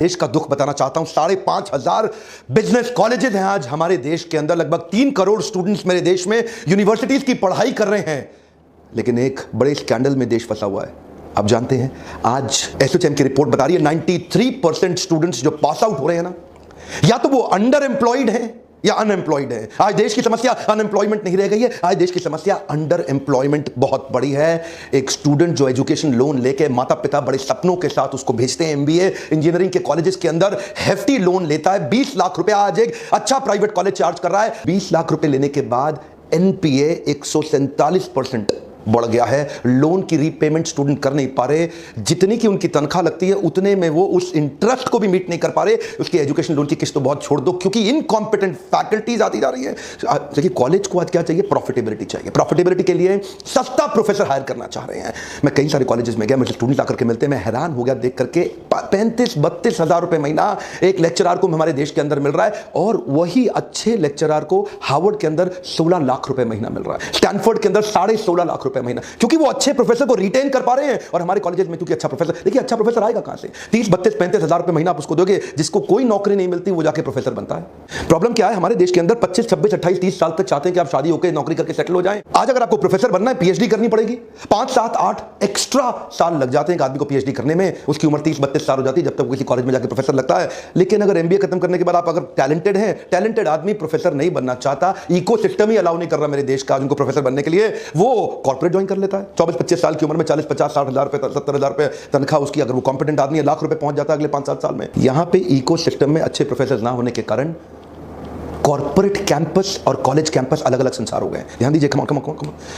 देश का दुख बताना चाहता हूं। 5,500 बिजनेस कॉलेजेस हैं आज हमारे देश के अंदर। लगभग 3 करोड़ स्टूडेंट्स मेरे देश में यूनिवर्सिटीज की पढ़ाई कर रहे हैं, लेकिन एक बड़े स्कैंडल में देश फंसा हुआ है। आप जानते हैं, आज एसोचैम की रिपोर्ट बता रही है 93% स्टूडेंट्स जो पास आउट हो रहे हैं ना, या तो वो अंडर एम्प्लॉयड हैं या अनएम्प्लॉयड है। आज देश की समस्या अनएम्प्लॉयमेंट नहीं रह गई है, आज देश की समस्या अंडर एम्प्लॉयमेंट बहुत बड़ी है। एक स्टूडेंट जो एजुकेशन लोन लेके, माता पिता बड़े सपनों के साथ उसको भेजते हैं एमबीए इंजीनियरिंग के कॉलेजेस के अंदर, हेफ्टी लोन लेता है 20 लाख रुपए। आज एक अच्छा प्राइवेट कॉलेज चार्ज कर रहा है 20 लाख रुपए लेने के बाद एनपीए 147% बढ़ गया है। लोन की रीपेमेंट स्टूडेंट कर नहीं पा रहे, जितनी की उनकी तनख्वाह लगती है उतने में वो उस इंटरेस्ट को भी मीट नहीं कर पा रहे। उसकी एजुकेशन लोन की किस्त तो बहुत छोड़ दो, क्योंकि इनकॉम्पिटेंट फैकल्टीज आती जा रही है। देखिए, कॉलेज को आज क्या चाहिए? प्रॉफिटेबिलिटी चाहिए। प्रॉफिटेबिलिटी के लिए सस्ता प्रोफेसर हायर करना चाह रहे हैं। मैं कई सारे कॉलेजेस में गया, मुझे स्टूडेंट आकर के मिलते हैं, मैं हैरान हो गया देख करके। 35-32 हजार रुपए महीना एक लेक्चरर को हमारे देश के अंदर मिल रहा है, और वही अच्छे लेक्चरर को हार्वर्ड के अंदर 16 लाख रुपए महीना मिल रहा है, स्टैनफोर्ड के अंदर 16.5 लाख रुपए महीना, क्योंकि वो अच्छे प्रोफेसर को रिटेन कर पा रहे हैं। और हमारे कॉलेजेस में क्योंकि अच्छा प्रोफेसर, देखिए अच्छा प्रोफेसर आएगा कहां से? 30-32-35 हजार रुपए महीना आप उसको दोगे, जिसको कोई नौकरी नहीं मिलती, वो जाके प्रोफेसर बनता है। प्रॉब्लम क्या है? हमारे देश के अंदर 25, 26, 28, 30 साल तक चाहते हैं कि आप शादी होकर नौकरी करके सेटल हो जाएं। आज अगर आपको प्रोफेसर बनना है, पीएचडी करनी पड़ेगी। 5, 7, 8 एक्स्ट्रा साल लग जाते हैं एक आदमी को पीएचडी करने में। उसकी उम्र 30-32 साल हो जाती है जब तक किसी कॉलेज में जाकर प्रोफेसर लगता है। लेकिन अगर एमबीए खत्म करने के बाद आप अगर टैलेंटेड हैं, टैलेंटेड आदमी प्रोफेसर नहीं बनना चाहता, इकोसिस्टम ही अलाउ नहीं कर रहा मेरे देश का उनको प्रोफेसर बनने के लिए, वो कॉर्पोरेट ज्वाइन कर लेता है। 24-25 साल की उम्र में 40-50-60 हजार रुपए, 70 हजार रुपए तनख्वाह उसकी, अगर वो कॉम्पिटेंट आदमी है, लाख रुपए पहुंच जाता है अगले 5-7 साल में। यहां पे इकोसिस्टम में अच्छे प्रोफेसर ना होने के कारण कॉर्पोरेट कैंपस और कॉलेज कैंपस अलग अलग संसार हो गए। ध्यान दीजिए,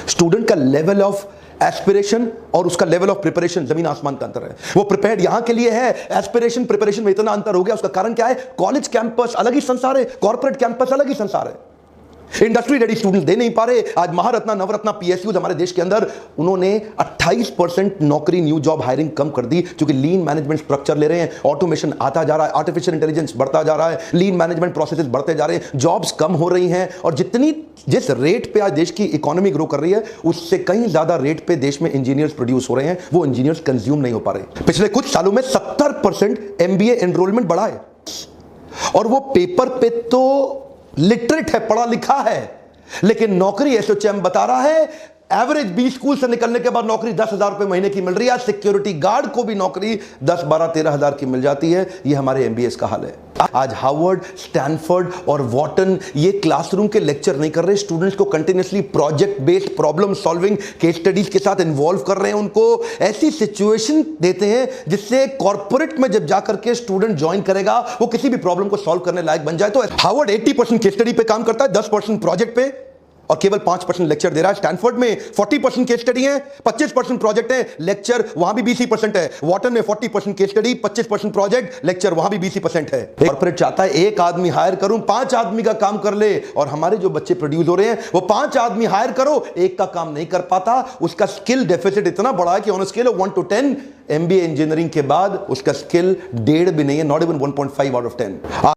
स्टूडेंट का लेवल ऑफ एस्पिरेशन और उसका लेवल ऑफ प्रिपरेशन जमीन आसमान का अंतर है। वो प्रिपेयर्ड यहां के लिए है, एस्पिरेशन प्रिपरेशन में इतना अंतर हो गया। उसका कारण क्या है? कॉलेज कैंपस अलग ही संसार है, कॉर्पोरेट कैंपस अलग ही संसार है। इंडस्ट्री रेडी स्टूडेंट दे नहीं पा रहे। आज महारत्ना, नवरत्ना, पीएसयू हमारे देश के अंदर, उन्होंने 28% नौकरी, न्यू जॉब हायरिंग कम कर दी, क्योंकि लीन मैनेजमेंट स्ट्रक्चर ले रहे हैं, ऑटोमेशन आता जा रहा है, आर्टिफिशियल इंटेलिजेंस बढ़ता जा रहा है, लीन मैनेजमेंट प्रोसेसेस बढ़ते जा रहे हैं, जॉब्स कम हो रही हैं। और जिस रेट पे आज देश की इकोनॉमी ग्रो कर रही है, उससे कहीं ज्यादा रेट पे देश में इंजीनियर्स प्रोड्यूस हो रहे हैं। वो इंजीनियर्स कंज्यूम नहीं हो पा रहे। पिछले कुछ सालों में 70% एमबीए एनरोलमेंट बढ़ा है, और वो पेपर पे तो लिटरेट है, पढ़ा लिखा है, लेकिन नौकरी एसोचैम बता रहा है एवरेज बी स्कूल से निकलने के बाद नौकरी 10,000 रुपए महीने की मिल रही है। सिक्योरिटी गार्ड को भी नौकरी 10, 12, 13 हजार की मिल जाती है। ये हमारे एमबीएस का हाल है। आज हार्वर्ड, स्टैनफोर्ड और वॉटन ये क्लासरूम के लेक्चर नहीं कर रहे, स्टूडेंट्स को continuously project based problem solving case studies के साथ इन्वॉल्व कर रहे हैं। उनको ऐसी सिचुएशन देते हैं जिससे कॉर्पोरेट में जब जाकर के स्टूडेंट ज्वाइन करेगा, वो किसी भी प्रॉब्लम को सॉल्व करने लायक बन जाए। तो हार्वर्ड 80% केस स्टडी पे काम करता है, 10% प्रोजेक्ट पे, और केवल 5% लेक्चर दे रहा है। स्टैनफोर्ड में 40% केस स्टडी है, 25% प्रोजेक्ट है, लेक्चर वहां भी 20% है। वॉटन में 40% केस स्टडी, 25% प्रोजेक्ट, लेक्चर वहां भी 20% है। कॉर्पोरेट चाहता है एक आदमी हायर करूं, 5 आदमी का काम कर ले, और हमारे जो बच्चे प्रोड्यूस हो रहे हैं वो 5 आदमी हायर करो, एक का काम नहीं कर पाता। उसका स्किल डेफिसिट इतना बड़ा है कि on scale of 1 to 10 MBA engineering के बाद उसका स्किल 1.5 भी नहीं है, नॉट इवन 1.5 आउट ऑफ 10।